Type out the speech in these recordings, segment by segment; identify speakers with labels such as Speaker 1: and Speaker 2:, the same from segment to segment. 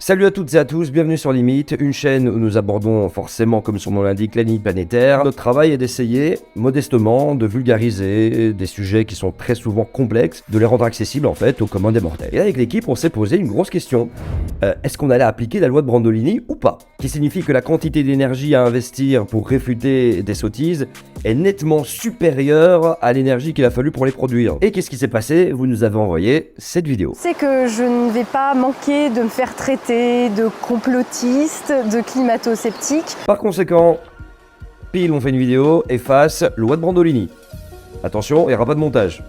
Speaker 1: Salut à toutes et à tous, bienvenue sur Limite, une chaîne où nous abordons forcément, comme son nom l'indique, la limite planétaire. Notre travail est d'essayer, modestement, de vulgariser des sujets qui sont très souvent complexes, de les rendre accessibles en fait au commun des mortels. Et là, avec l'équipe, on s'est posé une grosse question. Est-ce qu'on allait appliquer la loi de Brandolini ou pas? Qui signifie que la quantité d'énergie à investir pour réfuter des sottises est nettement supérieure à l'énergie qu'il a fallu pour les produire. Et qu'est-ce qui s'est passé? Vous nous avez envoyé cette vidéo.
Speaker 2: C'est que je ne vais pas manquer de me faire traiter de complotiste, de climato-sceptique.
Speaker 1: Par conséquent, pile on fait une vidéo, efface, loi de Brandolini. Attention, il n'y aura pas de montage.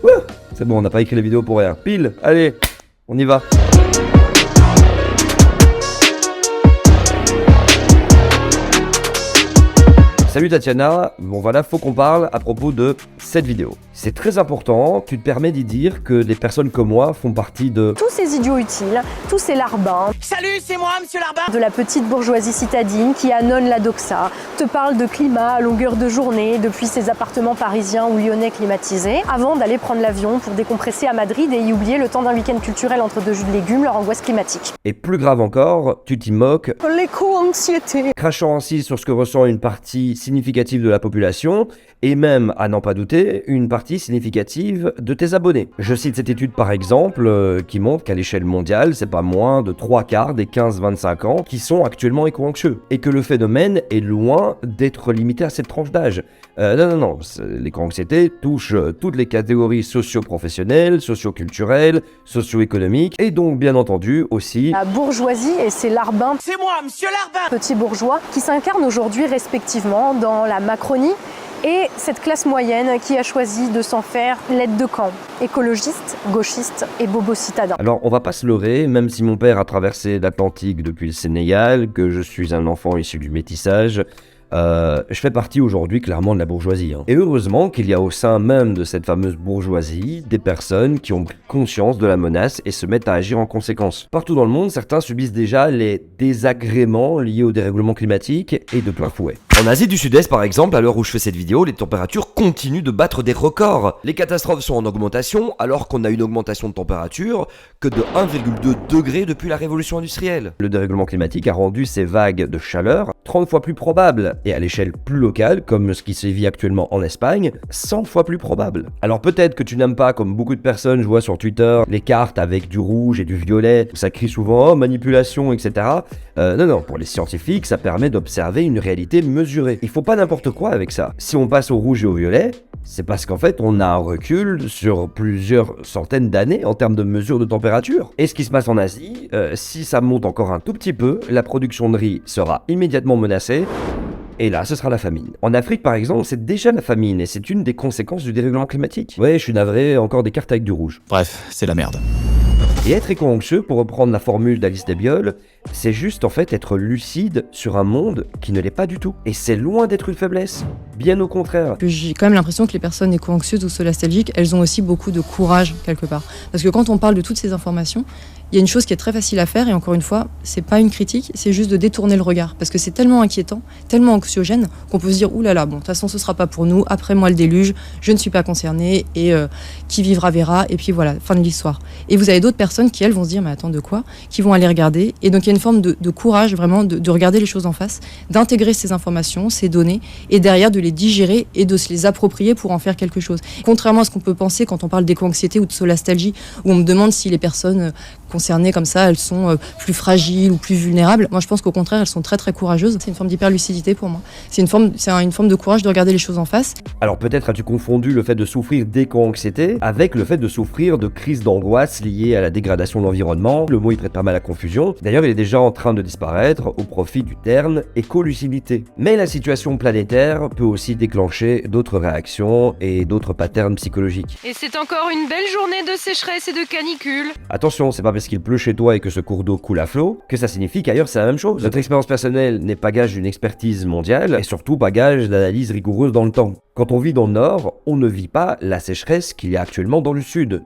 Speaker 1: Ouh, c'est bon, on n'a pas écrit la vidéo pour rien. Pile, allez, on y va. Salut Tatiana, bon voilà, faut qu'on parle à propos de cette vidéo. C'est très important, tu te permets d'y dire que des personnes comme moi font partie de...
Speaker 2: Tous ces idiots utiles, tous ces larbins.
Speaker 3: Salut, c'est moi, monsieur Larbin.
Speaker 2: De la petite bourgeoisie citadine qui annonce la doxa, te parle de climat à longueur de journée depuis ses appartements parisiens ou lyonnais climatisés, avant d'aller prendre l'avion pour décompresser à Madrid et y oublier le temps d'un week-end culturel entre deux jus de légumes, leur angoisse climatique.
Speaker 1: Et plus grave encore, tu t'y moques,
Speaker 2: L'éco-anxiété.
Speaker 1: crachant ainsi sur ce que ressent une partie significative de la population, et même, à n'en pas douter, une partie significative de tes abonnés. Je cite cette étude par exemple, qui montre qu'à l'échelle mondiale, c'est pas moins de 3/4 des 15-25 ans qui sont actuellement éco-anxieux, et que le phénomène est loin d'être limité à cette tranche d'âge. Non, l'éco-anxiété touche toutes les catégories socio-professionnelles, socio-culturelles, socio-économiques, et donc bien entendu aussi...
Speaker 2: La bourgeoisie et ses larbins,
Speaker 3: C'est moi, monsieur Larbin.
Speaker 2: petits bourgeois, qui s'incarnent aujourd'hui respectivement dans la Macronie et cette classe moyenne qui a choisi de s'en faire l'aide de camp, écologiste, gauchiste et bobo citadin.
Speaker 1: Alors, on va pas se leurrer, même si mon père a traversé l'Atlantique depuis le Sénégal, que je suis un enfant issu du métissage, je fais partie aujourd'hui clairement de la bourgeoisie. Et heureusement qu'il y a au sein même de cette fameuse bourgeoisie des personnes qui ont pris conscience de la menace et se mettent à agir en conséquence. Partout dans le monde, certains subissent déjà les désagréments liés au dérèglement climatique et de plein fouet. En Asie du Sud-Est par exemple, à l'heure où je fais cette vidéo, les températures continuent de battre des records. Les catastrophes sont en augmentation alors qu'on a une augmentation de température que de 1,2 degrés depuis la révolution industrielle. Le dérèglement climatique a rendu ces vagues de chaleur 30 fois plus probables et à l'échelle plus locale, comme ce qui se vit actuellement en Espagne, 100 fois plus probable. Alors peut-être que tu n'aimes pas, comme beaucoup de personnes, je vois sur Twitter, les cartes avec du rouge et du violet, où ça crie souvent « oh, manipulation », etc. Non, pour les scientifiques, ça permet d'observer une réalité mesurée. Il faut pas n'importe quoi avec ça. Si on passe au rouge et au violet, c'est parce qu'en fait, on a un recul sur plusieurs centaines d'années en termes de mesure de température. Et ce qui se passe en Asie, si ça monte encore un tout petit peu, la production de riz sera immédiatement menacée. Et là, ce sera la famine. En Afrique, par exemple, c'est déjà la famine et c'est une des conséquences du dérèglement climatique. Ouais, je suis navré, encore des cartes avec du rouge.
Speaker 4: Bref, c'est la merde.
Speaker 1: Et être éco-anxieux, pour reprendre la formule d'Alice Desbioles, c'est juste en fait être lucide sur un monde qui ne l'est pas du tout. Et c'est loin d'être une faiblesse, bien au contraire.
Speaker 5: J'ai quand même l'impression que les personnes éco-anxieuses ou solastalgiques, elles ont aussi beaucoup de courage quelque part. Parce que quand on parle de toutes ces informations, il y a une chose qui est très facile à faire, et encore une fois, c'est pas une critique, c'est juste de détourner le regard. Parce que c'est tellement inquiétant, tellement anxiogène, qu'on peut se dire, oulala, bon, de toute façon, ce sera pas pour nous, après moi le déluge, je ne suis pas concernée, et qui vivra verra, et puis voilà, fin de l'histoire. Et vous avez d'autres personnes qui, elles, vont se dire, mais attends, de quoi? Qui vont aller regarder, et donc il y a une forme de courage, vraiment, de regarder les choses en face, d'intégrer ces informations, ces données, et derrière de les digérer, et de se les approprier pour en faire quelque chose. Contrairement à ce qu'on peut penser quand on parle d'éco-anxiété ou de solastalgie, où on me demande si les personnes concernées comme ça, elles sont plus fragiles ou plus vulnérables. Moi, je pense qu'au contraire, elles sont très très courageuses. C'est une forme d'hyperlucidité pour moi. C'est une forme de courage de regarder les choses en face.
Speaker 1: Alors peut-être as-tu confondu le fait de souffrir d'éco-anxiété avec le fait de souffrir de crises d'angoisse liées à la dégradation de l'environnement. Le mot il prête pas mal à confusion. D'ailleurs, il est déjà en train de disparaître au profit du terme éco-lucidité. Mais la situation planétaire peut aussi déclencher d'autres réactions et d'autres patterns psychologiques.
Speaker 6: Et c'est encore une belle journée de sécheresse et de canicule.
Speaker 1: Attention, c'est pas parce qu'il pleut chez toi et que ce cours d'eau coule à flot que ça signifie qu'ailleurs c'est la même chose. Notre expérience personnelle n'est pas gage d'une expertise mondiale et surtout pas gage d'analyse rigoureuse dans le temps. Quand on vit dans le nord, on ne vit pas la sécheresse qu'il y a actuellement dans le sud.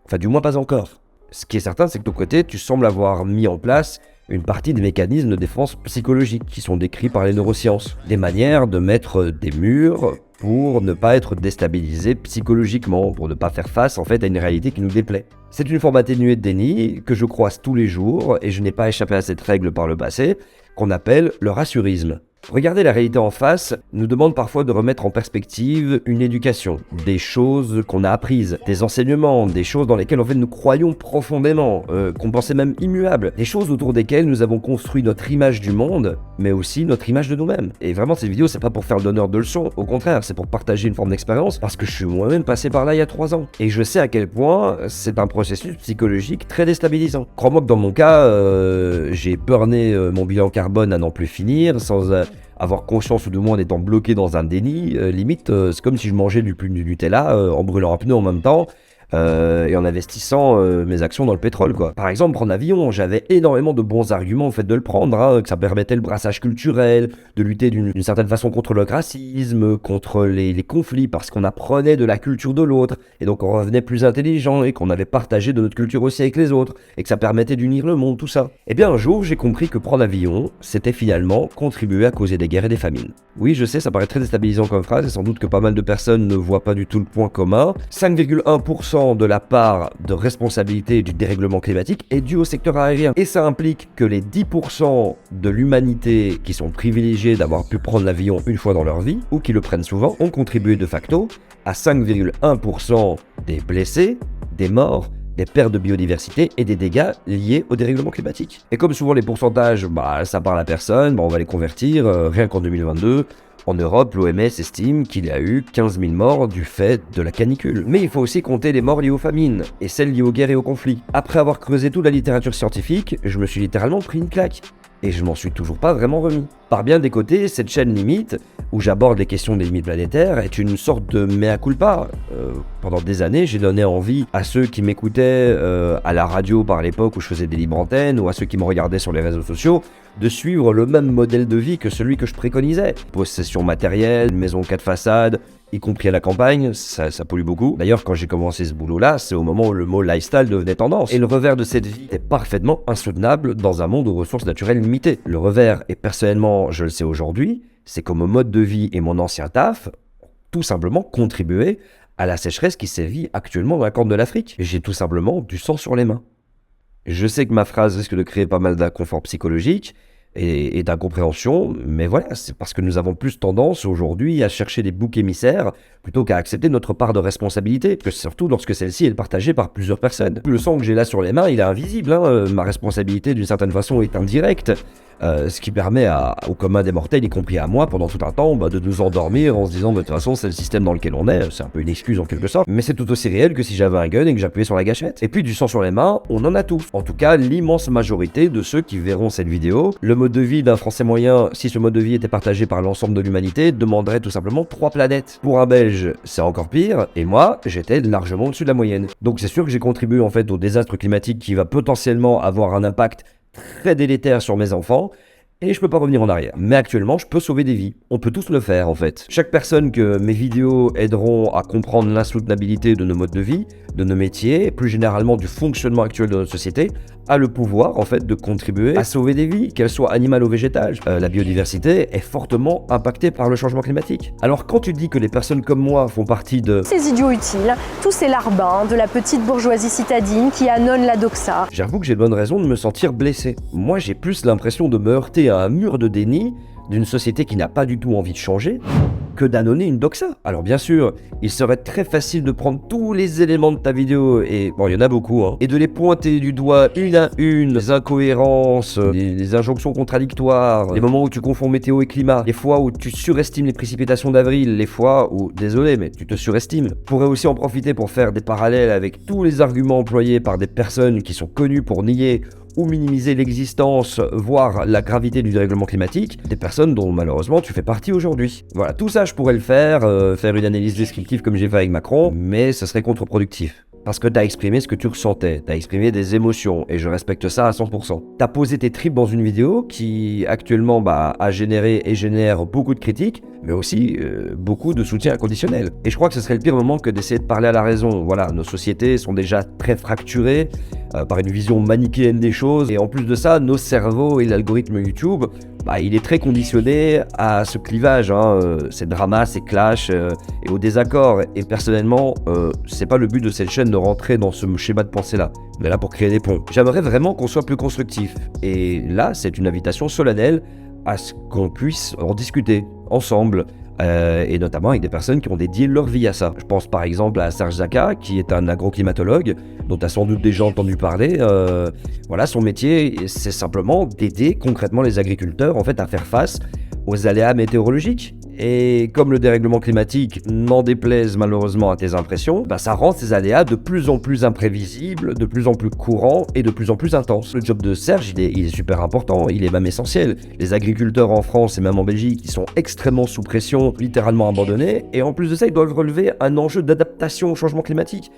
Speaker 1: Enfin, du moins pas encore. Ce qui est certain, c'est que de ton côté, tu sembles avoir mis en place une partie des mécanismes de défense psychologique qui sont décrits par les neurosciences. Des manières de mettre des murs pour ne pas être déstabilisé psychologiquement, pour ne pas faire face en fait à une réalité qui nous déplaît. C'est une forme atténuée de déni que je croise tous les jours, et je n'ai pas échappé à cette règle par le passé, qu'on appelle le rassurisme. Regarder la réalité en face nous demande parfois de remettre en perspective une éducation, des choses qu'on a apprises, des enseignements, des choses dans lesquelles en fait nous croyons profondément, qu'on pensait même immuables, des choses autour desquelles nous avons construit notre image du monde, mais aussi notre image de nous-mêmes. Et vraiment cette vidéo c'est pas pour faire le donneur de leçons, au contraire c'est pour partager une forme d'expérience, parce que je suis moi-même passé par là il y a 3 ans. Et je sais à quel point c'est un processus psychologique très déstabilisant. Crois-moi que dans mon cas, j'ai burné mon bilan carbone à n'en plus finir, sans avoir conscience ou de moi en étant bloqué dans un déni, limite c'est comme si je mangeais du Nutella en brûlant un pneu en même temps et en investissant mes actions dans le pétrole quoi. Par exemple prendre l'avion, j'avais énormément de bons arguments au fait de le prendre, hein, que ça permettait le brassage culturel, de lutter d'une certaine façon contre le racisme, contre les conflits parce qu'on apprenait de la culture de l'autre et donc on revenait plus intelligent et qu'on avait partagé de notre culture aussi avec les autres et que ça permettait d'unir le monde, tout ça. Et bien un jour j'ai compris que prendre l'avion c'était finalement contribuer à causer des guerres et des famines. Oui je sais ça paraît très déstabilisant comme phrase et sans doute que pas mal de personnes ne voient pas du tout le point commun. 5,1% de la part de responsabilité du dérèglement climatique est due au secteur aérien. Et ça implique que les 10% de l'humanité qui sont privilégiés d'avoir pu prendre l'avion une fois dans leur vie, ou qui le prennent souvent, ont contribué de facto à 5,1% des blessés, des morts, des pertes de biodiversité et des dégâts liés au dérèglement climatique. Et comme souvent les pourcentages, ça parle à personne, on va les convertir, rien qu'en 2022, en Europe, l'OMS estime qu'il y a eu 15 000 morts du fait de la canicule. Mais il faut aussi compter les morts liées aux famines, et celles liées aux guerres et aux conflits. Après avoir creusé toute la littérature scientifique, je me suis littéralement pris une claque. Et je m'en suis toujours pas vraiment remis. Par bien des côtés, cette chaîne limite, où j'aborde les questions des limites planétaires, est une sorte de mea culpa. Pendant des années, j'ai donné envie à ceux qui m'écoutaient à la radio par l'époque où je faisais des libres antennes, ou à ceux qui me regardaient sur les réseaux sociaux, de suivre le même modèle de vie que celui que je préconisais. Possession matérielle, maison 4 façades, y compris à la campagne, ça pollue beaucoup. D'ailleurs, quand j'ai commencé ce boulot-là, c'est au moment où le mot lifestyle devenait tendance. Et le revers de cette vie est parfaitement insoutenable dans un monde aux ressources naturelles limitées. Le revers, et personnellement, je le sais aujourd'hui, c'est que mon mode de vie et mon ancien taf ont tout simplement contribué à la sécheresse qui sévit actuellement dans la corne de l'Afrique. J'ai tout simplement du sang sur les mains. Je sais que ma phrase risque de créer pas mal d'inconfort psychologique et d'incompréhension, mais voilà, c'est parce que nous avons plus tendance aujourd'hui à chercher des boucs émissaires plutôt qu'à accepter notre part de responsabilité, que surtout lorsque celle-ci est partagée par plusieurs personnes. Le sang que j'ai là sur les mains, il est invisible, hein, ma responsabilité d'une certaine façon est indirecte. Ce qui permet au commun des mortels, y compris à moi, pendant tout un temps, de nous endormir en se disant de toute façon c'est le système dans lequel on est, c'est un peu une excuse en quelque sorte, mais c'est tout aussi réel que si j'avais un gun et que j'appuyais sur la gâchette. Et puis du sang sur les mains, on en a tous. En tout cas, l'immense majorité de ceux qui verront cette vidéo, le mode de vie d'un Français moyen, si ce mode de vie était partagé par l'ensemble de l'humanité, demanderait tout simplement 3 planètes. Pour un Belge, c'est encore pire, et moi, j'étais largement au-dessus de la moyenne. Donc c'est sûr que j'ai contribué en fait au désastre climatique qui va potentiellement avoir un impact très délétère sur mes enfants, et je peux pas revenir en arrière. Mais actuellement, je peux sauver des vies. On peut tous le faire, en fait. Chaque personne que mes vidéos aideront à comprendre l'insoutenabilité de nos modes de vie, de nos métiers, et plus généralement du fonctionnement actuel de notre société, a le pouvoir, en fait, de contribuer à sauver des vies, qu'elles soient animales ou végétales. La biodiversité est fortement impactée par le changement climatique. Alors, quand tu dis que les personnes comme moi font partie de
Speaker 2: Ces idiots utiles, tous ces larbins de la petite bourgeoisie citadine qui annonent la doxa.
Speaker 1: J'avoue que j'ai de bonnes raisons de me sentir blessé. Moi, j'ai plus l'impression de me heurter à un mur de déni d'une société qui n'a pas du tout envie de changer que d'annoncer une doxa. Alors bien sûr, il serait très facile de prendre tous les éléments de ta vidéo, et bon, il y en a beaucoup, et de les pointer du doigt une à une, les incohérences, les injonctions contradictoires, les moments où tu confonds météo et climat, les fois où tu surestimes les précipitations d'avril, les fois où, désolé, mais tu te surestimes. Je pourrais aussi en profiter pour faire des parallèles avec tous les arguments employés par des personnes qui sont connues pour nier ou minimiser l'existence, voire la gravité du dérèglement climatique, des personnes dont malheureusement tu fais partie aujourd'hui. Voilà, tout ça je pourrais le faire une analyse descriptive comme j'ai fait avec Macron, mais ce serait contre-productif. Parce que t'as exprimé ce que tu ressentais, t'as exprimé des émotions, et je respecte ça à 100%. T'as posé tes tripes dans une vidéo qui actuellement a généré et génère beaucoup de critiques, mais aussi beaucoup de soutien inconditionnel. Et je crois que ce serait le pire moment que d'essayer de parler à la raison. Voilà, nos sociétés sont déjà très fracturées par une vision manichéenne des choses, et en plus de ça, nos cerveaux et l'algorithme YouTube il est très conditionné à ce clivage, ces dramas, ces clashs et aux désaccords. Et personnellement, c'est pas le but de cette chaîne de rentrer dans ce schéma de pensée-là. On est là pour créer des ponts. J'aimerais vraiment qu'on soit plus constructif. Et là, c'est une invitation solennelle à ce qu'on puisse en discuter ensemble. Et notamment avec des personnes qui ont dédié leur vie à ça. Je pense par exemple à Serge Zaka, qui est un agroclimatologue, dont tu as sans doute déjà entendu parler. Voilà, son métier, c'est simplement d'aider concrètement les agriculteurs en fait, à faire face aux aléas météorologiques. Et comme le dérèglement climatique n'en déplaise malheureusement à tes impressions, ça rend ces aléas de plus en plus imprévisibles, de plus en plus courants et de plus en plus intenses. Le job de Serge, il est super important, il est même essentiel. Les agriculteurs en France et même en Belgique, ils sont extrêmement sous pression, littéralement abandonnés, et en plus de ça, ils doivent relever un enjeu d'adaptation au changement climatique.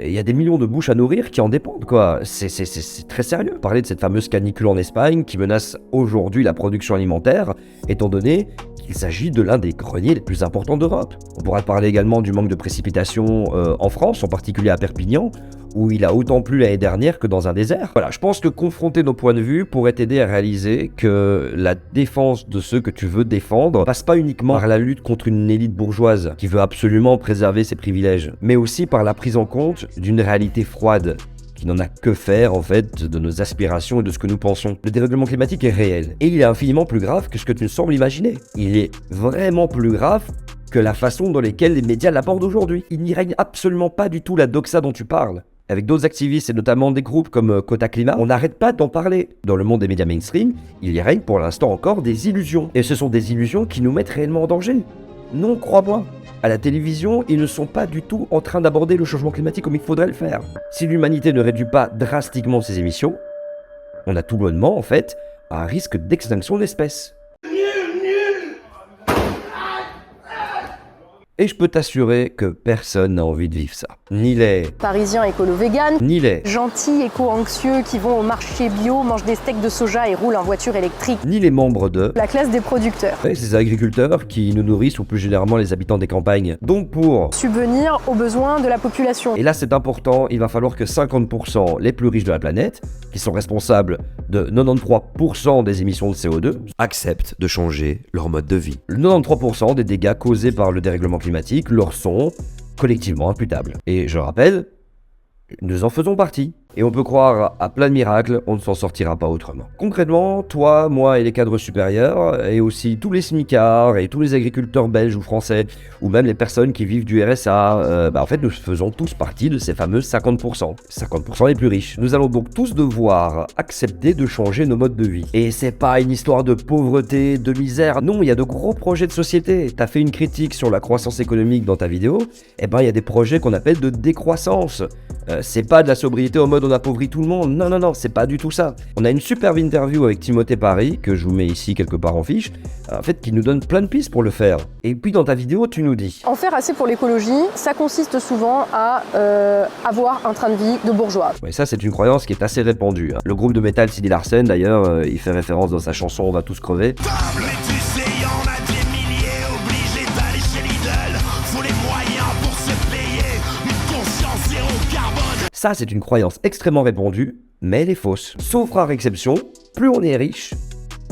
Speaker 1: Il y a des millions de bouches à nourrir qui en dépendent, quoi. C'est très sérieux. Parler de cette fameuse canicule en Espagne qui menace aujourd'hui la production alimentaire, étant donné qu'il s'agit de l'un des greniers les plus importants d'Europe. On pourra parler également du manque de précipitations en France, en particulier à Perpignan, où il a autant plu l'année dernière que dans un désert. Voilà, je pense que confronter nos points de vue pourrait t'aider à réaliser que la défense de ceux que tu veux défendre passe pas uniquement par la lutte contre une élite bourgeoise qui veut absolument préserver ses privilèges, mais aussi par la prise en compte d'une réalité froide qui n'en a que faire en fait de nos aspirations et de ce que nous pensons. Le dérèglement climatique est réel et il est infiniment plus grave que ce que tu ne sembles imaginer. Il est vraiment plus grave que la façon dans laquelle les médias l'abordent aujourd'hui. Il n'y règne absolument pas du tout la doxa dont tu parles. Avec d'autres activistes et notamment des groupes comme Quota Climat, on n'arrête pas d'en parler. Dans le monde des médias mainstream, il y règne pour l'instant encore des illusions. Et ce sont des illusions qui nous mettent réellement en danger. Non, crois-moi. À la télévision, ils ne sont pas du tout en train d'aborder le changement climatique comme il faudrait le faire. Si l'humanité ne réduit pas drastiquement ses émissions, on a tout bonnement, en fait, un risque d'extinction de l'espèce. Et je peux t'assurer que personne n'a envie de vivre ça. Ni les
Speaker 2: Parisiens écolo-véganes,
Speaker 1: ni les
Speaker 2: gentils éco-anxieux qui vont au marché bio, mangent des steaks de soja et roulent en voiture électrique.
Speaker 1: ni les membres de
Speaker 2: La classe des producteurs.
Speaker 1: ces agriculteurs qui nous nourrissent ou plus généralement les habitants des campagnes. Donc pour...
Speaker 2: Subvenir aux besoins de la population.
Speaker 1: Et là c'est important, il va falloir que 50% les plus riches de la planète, qui sont responsables de 93% des émissions de CO2, acceptent de changer leur mode de vie. Le 93% des dégâts causés par le dérèglement climatique leur sont collectivement imputables. Et je rappelle, nous en faisons partie. Et on peut croire à plein de miracles, on ne s'en sortira pas autrement. Concrètement, toi, moi et les cadres supérieurs, et aussi tous les smicards et tous les agriculteurs belges ou français, ou même les personnes qui vivent du RSA, en fait, nous faisons tous partie de ces fameux 50%. 50% les plus riches. Nous allons donc tous devoir accepter de changer nos modes de vie. Et c'est pas une histoire de pauvreté, de misère. Non, il y a de gros projets de société. T'as fait une critique sur la croissance économique dans ta vidéo. Il y a des projets qu'on appelle de décroissance. C'est pas de la sobriété en mode on appauvrit tout le monde. Non, c'est pas du tout ça. On a une superbe interview avec Timothée Paris, que je vous mets ici quelque part en fiche, en fait, qui nous donne plein de pistes pour le faire. Et puis dans ta vidéo, tu nous dis...
Speaker 2: En faire assez pour l'écologie, ça consiste souvent à avoir un train de vie de bourgeois.
Speaker 1: Ouais, ça, c'est une croyance qui est assez répandue. Le groupe de métal Sidi Larsen, d'ailleurs, il fait référence dans sa chanson On va tous crever. Ça, c'est une croyance extrêmement répandue, mais elle est fausse. Sauf rare exception, plus on est riche,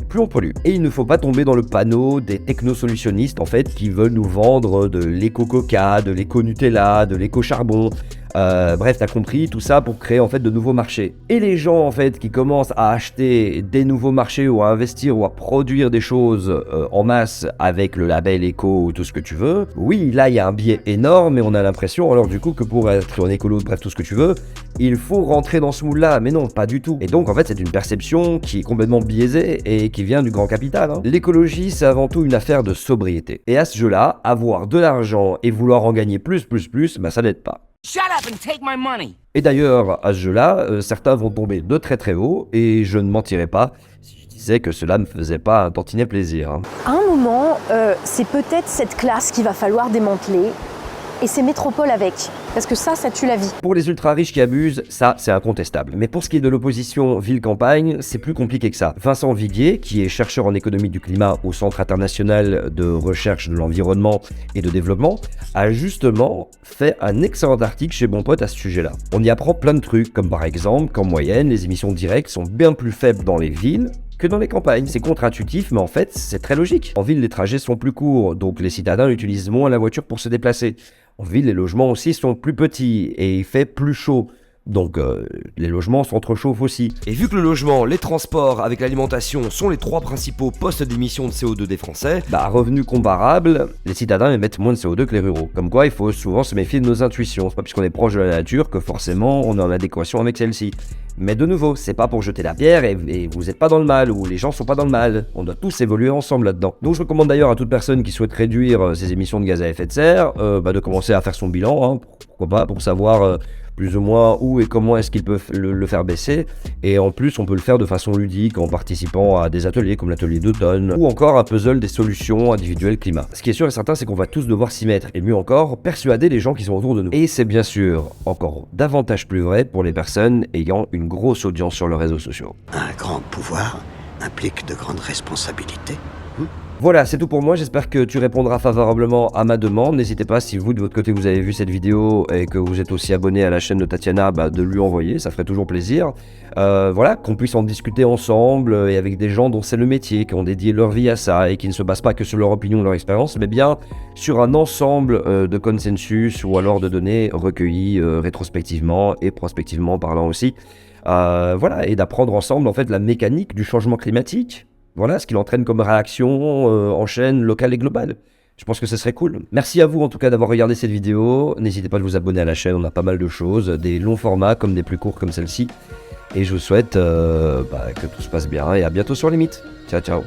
Speaker 1: plus on pollue. Et il ne faut pas tomber dans le panneau des technosolutionnistes, en fait, qui veulent nous vendre de l'éco-coca, de l'éco-Nutella, de l'éco-charbon. Bref, t'as compris, tout ça pour créer en fait de nouveaux marchés. Et les gens en fait qui commencent à acheter des nouveaux marchés ou à investir ou à produire des choses en masse avec le label éco ou tout ce que tu veux, oui, là il y a un biais énorme et on a l'impression alors du coup que pour être en écolo, bref tout ce que tu veux, il faut rentrer dans ce moule-là, mais non, pas du tout. Et donc en fait c'est une perception qui est complètement biaisée et qui vient du grand capital. L'écologie c'est avant tout une affaire de sobriété. Et à ce jeu-là, avoir de l'argent et vouloir en gagner plus, ça n'aide pas.
Speaker 3: Shut up and take my money.
Speaker 1: Et d'ailleurs, à ce jeu-là, certains vont tomber de très très haut, et je ne mentirais pas si je disais que cela me faisait pas un tantinet plaisir.
Speaker 2: À un moment, c'est peut-être cette classe qu'il va falloir démanteler, et ces métropoles avec, parce que ça tue la vie.
Speaker 1: Pour les ultra-riches qui abusent, ça c'est incontestable. Mais pour ce qui est de l'opposition ville-campagne, c'est plus compliqué que ça. Vincent Viguier, qui est chercheur en économie du climat au Centre international de recherche de l'environnement et de développement, a justement fait un excellent article chez Bon Pote à ce sujet-là. On y apprend plein de trucs, comme par exemple qu'en moyenne, les émissions directes sont bien plus faibles dans les villes que dans les campagnes. C'est contre-intuitif, mais en fait, c'est très logique. En ville, les trajets sont plus courts, donc les citadins utilisent moins la voiture pour se déplacer. En ville, les logements aussi sont plus petits et il fait plus chaud. Donc les logements s'entrechauffent aussi. Et vu que le logement, les transports avec l'alimentation sont les 3 principaux postes d'émissions de CO2 des Français, revenus comparables, les citadins émettent moins de CO2 que les ruraux. Comme quoi il faut souvent se méfier de nos intuitions. C'est pas puisqu'on est proche de la nature que forcément on est en adéquation avec celle-ci. Mais de nouveau, c'est pas pour jeter la pierre et vous êtes pas dans le mal, ou les gens sont pas dans le mal. On doit tous évoluer ensemble là-dedans. Donc je recommande d'ailleurs à toute personne qui souhaite réduire ses émissions de gaz à effet de serre, de commencer à faire son bilan, pourquoi pas, pour savoir plus ou moins où et comment est-ce qu'il peut le faire baisser. Et en plus, on peut le faire de façon ludique en participant à des ateliers comme l'atelier d'automne ou encore un puzzle des solutions individuelles climat. Ce qui est sûr et certain, c'est qu'on va tous devoir s'y mettre et mieux encore, persuader les gens qui sont autour de nous. Et c'est bien sûr encore davantage plus vrai pour les personnes ayant une grosse audience sur les réseaux sociaux.
Speaker 4: Un grand pouvoir implique de grandes responsabilités.
Speaker 1: Voilà, c'est tout pour moi, j'espère que tu répondras favorablement à ma demande. N'hésitez pas, si vous de votre côté vous avez vu cette vidéo et que vous êtes aussi abonné à la chaîne de Tatiana, de lui envoyer, ça ferait toujours plaisir. Voilà, qu'on puisse en discuter ensemble et avec des gens dont c'est le métier, qui ont dédié leur vie à ça et qui ne se basent pas que sur leur opinion ou leur expérience, mais bien sur un ensemble de consensus ou alors de données recueillies rétrospectivement et prospectivement parlant aussi. Voilà, et d'apprendre ensemble en fait la mécanique du changement climatique. Voilà ce qu'il entraîne comme réaction en chaîne locale et globale. Je pense que ce serait cool. Merci à vous en tout cas d'avoir regardé cette vidéo. N'hésitez pas à vous abonner à la chaîne, on a pas mal de choses, des longs formats comme des plus courts comme celle-ci. Et je vous souhaite que tout se passe bien et à bientôt sur Limite. Ciao ciao.